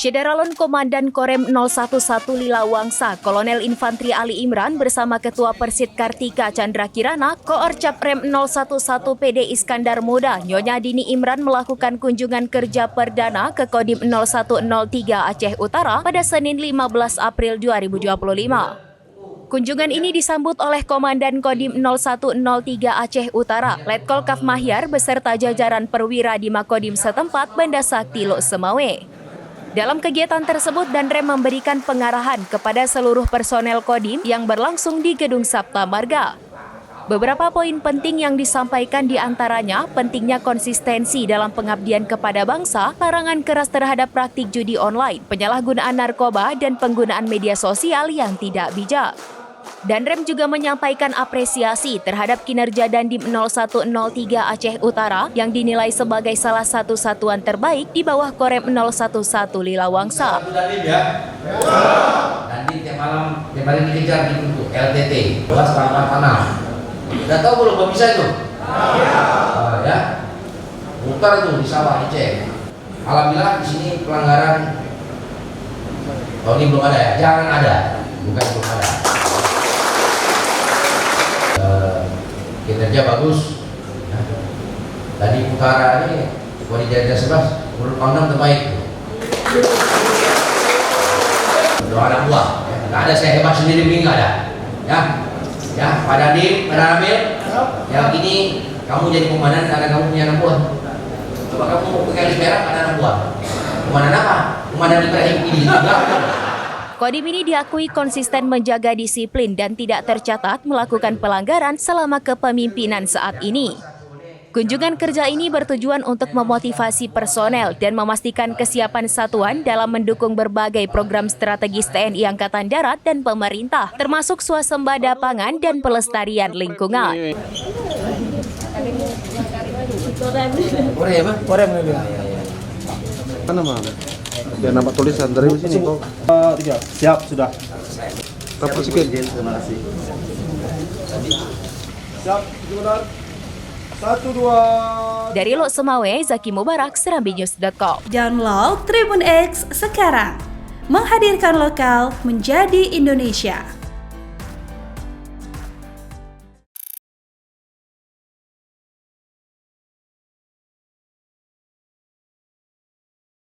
Syederalun Komandan Korem 011 Lila Wangsa, Kolonel Infantri Ali Imran bersama Ketua Persit Kartika Chandra Kirana, Koorcap Rem 011 PD Iskandar Muda, Nyonya Dini Imran melakukan kunjungan kerja perdana ke Kodim 0103 Aceh Utara pada Senin 15 April 2025. Kunjungan ini disambut oleh Komandan Kodim 0103 Aceh Utara, Letkol Kaf Mahyar beserta jajaran perwira di Makodim setempat Banda Sakti Lok Semawe. Dalam kegiatan tersebut, Danrem memberikan pengarahan kepada seluruh personel Kodim yang berlangsung di Gedung Sabta Marga. Beberapa poin penting yang disampaikan diantaranya pentingnya konsistensi dalam pengabdian kepada bangsa, larangan keras terhadap praktik judi online, penyalahgunaan narkoba, dan penggunaan media sosial yang tidak bijak. Danrem juga menyampaikan apresiasi terhadap kinerja Dandim 0103 Aceh Utara yang dinilai sebagai salah satu satuan terbaik di bawah Korem 011 Lila Wangsa. Dandim ya? Dandim tiap malam dikejar di untuk LTT, luas lapangan tanah. Udah tahu belum bisa itu? Ya, mutar tuh di sawah dicek. Alhamdulillah di sini pelanggaran tahun ini belum ada ya, jangan ada, bukan belum ada. Kinerja bagus. Tadi Utara ini Wadidaya 11 menurut Pangdam terbaik. Doa anak buah, nggak ada saya hebat sendiri begini nggak ada. Ya, Pak Dandim, Pak Ramil, yang ini kamu jadi komandan karena kamu punya anak buah. Coba kamu pegang di perak ada anak buah. Komandan apa? Komandan Ibrahim ini. Kodim ini diakui konsisten menjaga disiplin dan tidak tercatat melakukan pelanggaran selama kepemimpinan saat ini. Kunjungan kerja ini bertujuan untuk memotivasi personel dan memastikan kesiapan satuan dalam mendukung berbagai program strategis TNI Angkatan Darat dan pemerintah, termasuk swasembada pangan dan pelestarian lingkungan. Korem biar nampak tulisan dari sini kok. Siap sudah. Terima kasih. Siap, Jum'at. 1 2. Dari Lok Semawe, Zaki Mubarak, serambinews.com. Download Tribun X sekarang. Menghadirkan lokal menjadi Indonesia.